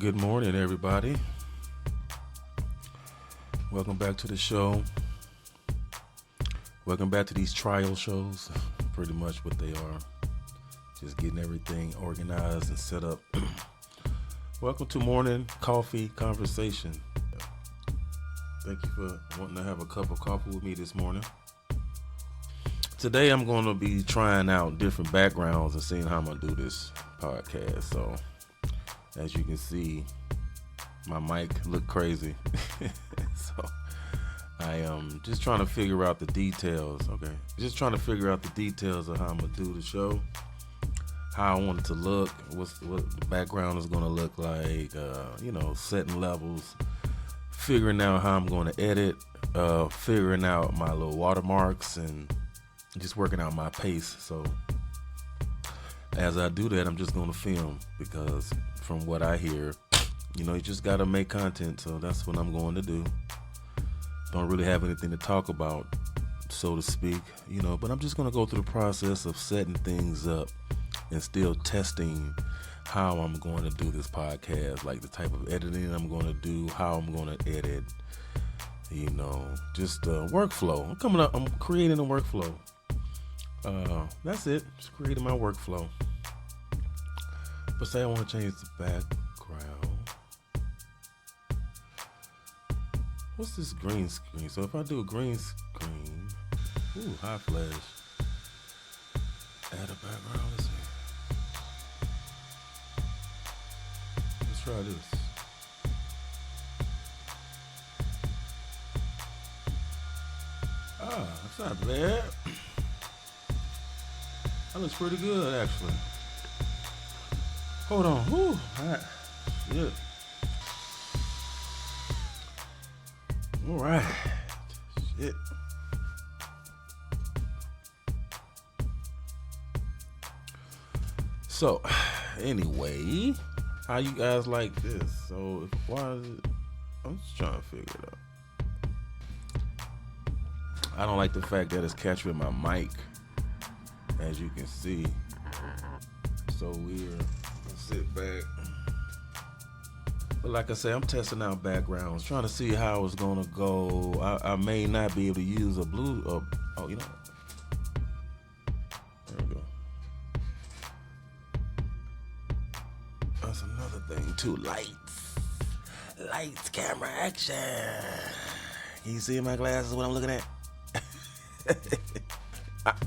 Good morning, everybody. Welcome back to the show. Welcome back to these trial shows. Pretty much what they are. Just getting everything organized and set up. Welcome to Morning Coffee Conversation. Thank you for wanting to have a cup of coffee with me this morning. Today I'm going to be trying out different backgrounds and seeing how I'm going to do this podcast. So, as you can see, my mic look crazy. So I am just trying to figure out the details, okay? Just trying to figure out the details of how I'm going to do the show, how I want it to look, what the background is going to look like, setting levels, figuring out how I'm going to edit, figuring out my little watermarks, and just working out my pace. So as I do that, I'm just going to film because from what I hear, you just got to make content. So that's what I'm going to do. Don't really have anything to talk about, so to speak, but I'm just going to go through the process of setting things up and still testing how I'm going to do this podcast, like the type of editing I'm going to do, how I'm going to edit, just workflow. I'm creating a workflow. That's it. Just creating my workflow. But say I want to change the background. What's this green screen? So if I do a green screen, high flash, add a background. Let's see. Let's try this. That's not bad. That looks pretty good, actually. Hold on. All right. Shit. All right. Shit. So, anyway, how you guys like this? So, why is it? I'm just trying to figure it out. I don't like the fact that it's capturing my mic, as you can see. So weird. Let's sit back. But like I say, I'm testing out backgrounds, trying to see how it's gonna go. I may not be able to use a blue. There we go. That's another thing too. Lights, camera, action. Can you see in my glasses what I'm looking at?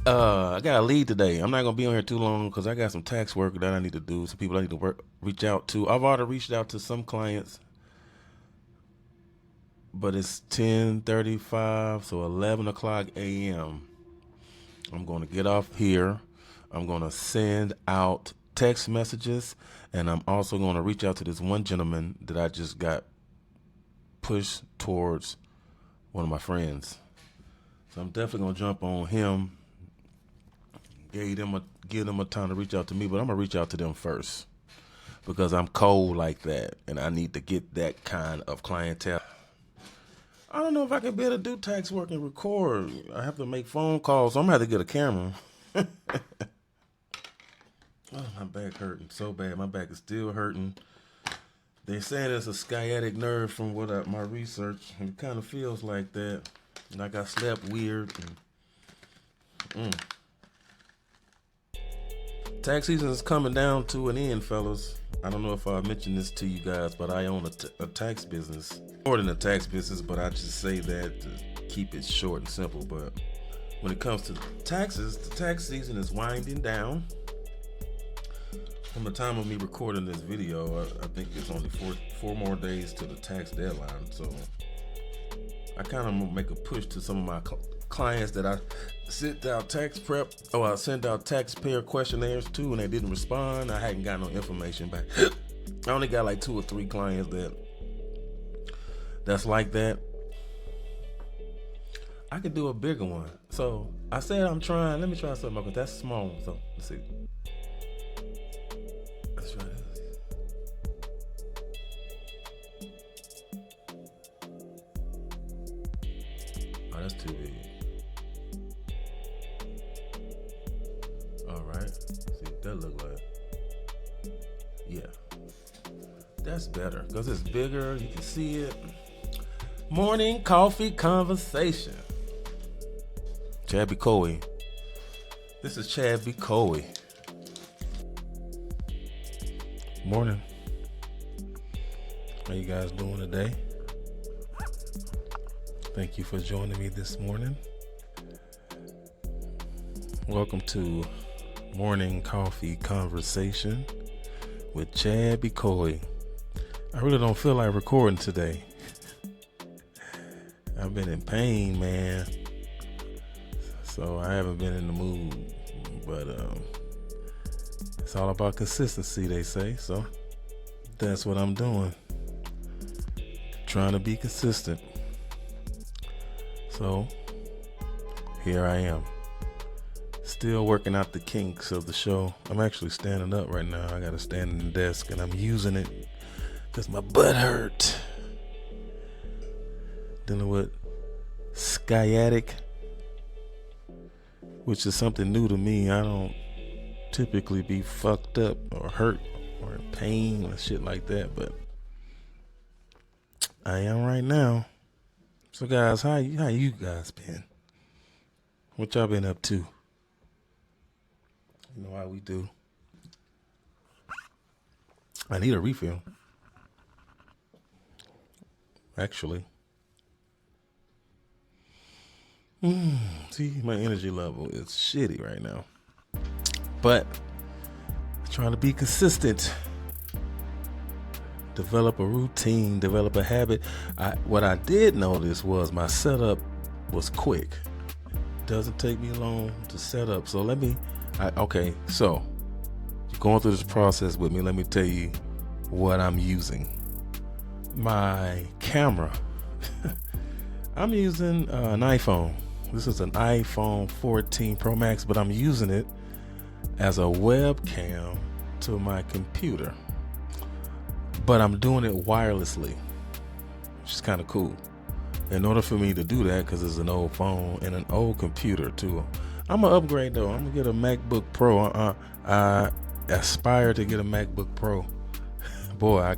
I got a lead today. I'm not gonna be on here too long because I got some tax work that I need to do. Some people I need to reach out to. I've already reached out to some clients, but it's 10:35, so 11 o'clock a.m. I'm gonna get off here. I'm gonna send out text messages, and I'm also gonna reach out to this one gentleman that I just got pushed towards one of my friends. So I'm definitely gonna jump on him. Give them a time to reach out to me, but I'm gonna reach out to them first because I'm cold like that, and I need to get that kind of clientele. I don't know if I can be able to do tax work and record. I have to make phone calls. So I'm gonna have to get a camera. My back hurting so bad. My back is still hurting. They're saying it's a sciatic nerve from my research, and it kind of feels like that. Like I slept weird. Tax season is coming down to an end, fellas. I don't know if I mentioned this to you guys, but I own a tax business. More than a tax business, but I just say that to keep it short and simple. But when it comes to taxes, the tax season is winding down. From the time of me recording this video, I think it's only four more days to the tax deadline. So I kind of make a push to some of my clients that I sent out tax prep, I sent out taxpayer questionnaires to, and they didn't respond. I hadn't got no information back. I only got like 2 or 3 clients that's like that. I could do a bigger one. So I said let me try something else, but that's small. So let's see. Let's try this. Oh, that's too big. All right. See what that look like. Yeah. That's better because it's bigger. You can see it. Morning coffee conversation. Chad B. Coey. This is Chad B. Coey. Morning. How you guys doing today? Thank you for joining me this morning. Welcome to Morning Coffee Conversation with Chad B. Coey. I really don't feel like recording today. I've been in pain, man. So I haven't been in the mood. But it's all about consistency, they say. So that's what I'm doing. Trying to be consistent. So here I am. Still working out the kinks of the show. I'm actually standing up right now. I got to stand in the desk and I'm using it because my butt hurt. Dealing with sciatic, which is something new to me. I don't typically be fucked up or hurt or in pain or shit like that, but I am right now. So guys, how you guys been? What y'all been up to? You know how we do. I need a refill. Actually. See, my energy level is shitty right now. But trying to be consistent. Develop a routine, develop a habit. What I did notice was my setup was quick. It doesn't take me long to set up. So so you're going through this process with me. Let me tell you what I'm using. My camera. I'm using an iPhone. This is an iPhone 14 Pro Max, but I'm using it as a webcam to my computer. But I'm doing it wirelessly, which is kind of cool. In order for me to do that, because it's an old phone and an old computer too, I'm going to upgrade though. I'm going to get a MacBook Pro. I aspire to get a MacBook Pro. Boy,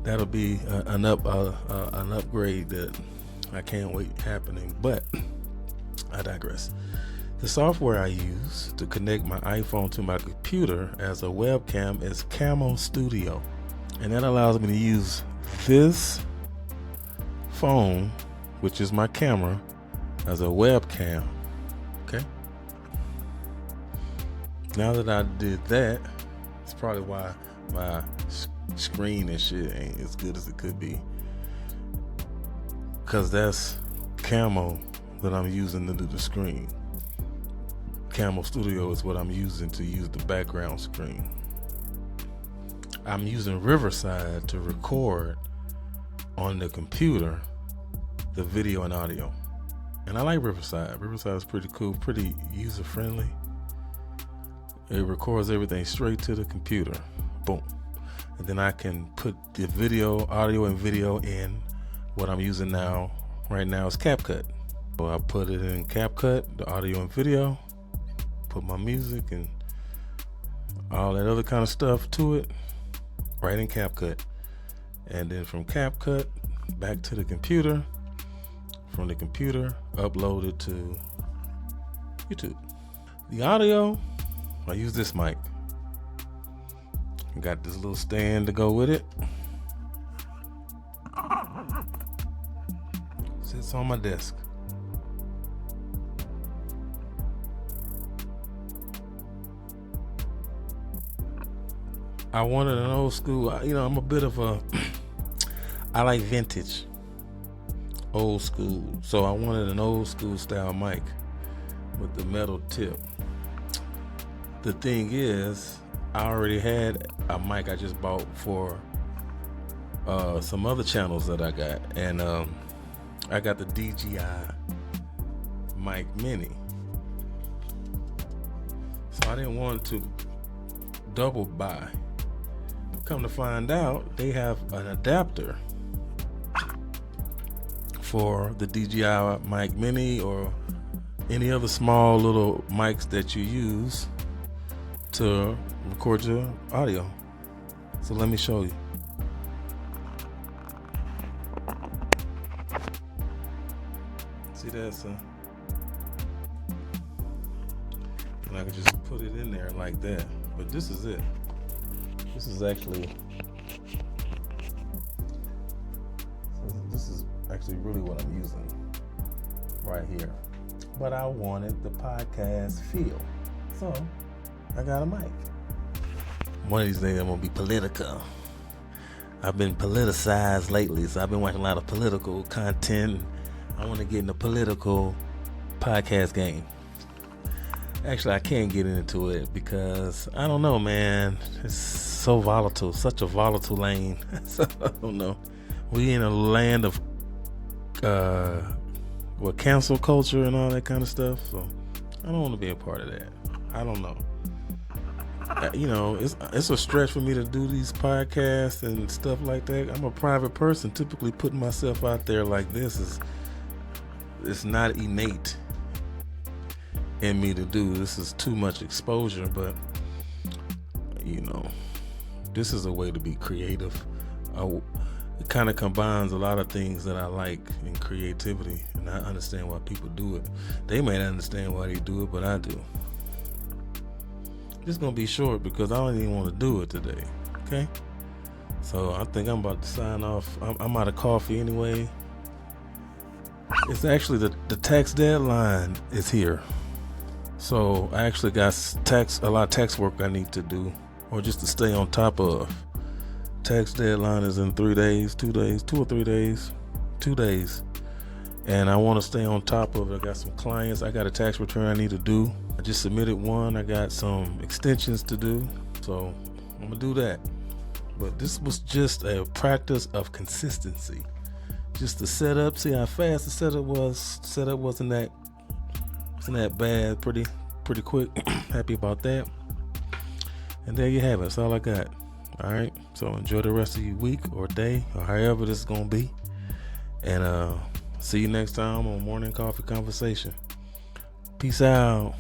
that'll be an upgrade that I can't wait happening. But I digress. The software I use to connect my iPhone to my computer as a webcam is Camo Studio. And that allows me to use this phone, which is my camera, as a webcam. Okay? Now that I did that, it's probably why my screen and shit ain't as good as it could be. Because that's Camo that I'm using to do the screen. Camo Studio is what I'm using to use the background screen. I'm using Riverside to record on the computer the video and audio. And I like Riverside. Riverside is pretty cool, pretty user friendly. It records everything straight to the computer. Boom. And then I can put the audio and video in. What I'm using right now is CapCut. So I put it in CapCut, the audio and video, put my music and all that other kind of stuff to it, right in CapCut. And then from CapCut, back to the computer. From the computer, upload it to YouTube. The audio, I use this mic. Got this little stand to go with it. Sits on my desk. I wanted an old school, I'm a bit of I like vintage, old school. So I wanted an old school style mic with the metal tip. The thing is, I already had a mic I just bought for some other channels that I got. And I got the DJI Mic Mini. So I didn't want to double buy. Come to find out, they have an adapter for the DJI Mic Mini or any other small little mics that you use to record your audio. So let me show you. that, so. And I can just put it in there like that. But this is it. This is actually really what I'm using right here. But I wanted the podcast feel, so I got a mic. One of these days I'm gonna be political. I've been politicized lately, so I've been watching a lot of political content. I want to get in the political podcast game. Actually, I can't get into it because I don't know, man. It's so volatile, such a volatile lane. So I don't know. We in a land of cancel culture and all that kind of stuff. So I don't want to be a part of that. I don't know. It's a stretch for me to do these podcasts and stuff like that. I'm a private person. Typically, putting myself out there like this it's not innate in me to do. This is too much exposure, but this is a way to be creative. It kind of combines a lot of things that I like in creativity, and I understand why people do it. They may not understand why they do it, but I do. It's gonna be short because I don't even want to do it today. Okay, so I think I'm about to sign off. I'm out of coffee anyway. It's actually the tax deadline is here. So I actually got a lot of tax work I need to do, or just to stay on top of. Tax deadline is in 3 days, 2 days, 2 or 3 days, 2 days. And I want to stay on top of it. I got some clients. I got a tax return I need to do. I just submitted one. I got some extensions to do. So I'm going to do that. But this was just a practice of consistency. Just the setup. See how fast the setup was. Setup wasn't that bad. Pretty quick. Happy about that. And there you have it. That's all I got. All right. So enjoy the rest of your week or day or however this is going to be. And see you next time on Morning Coffee Conversation. Peace out.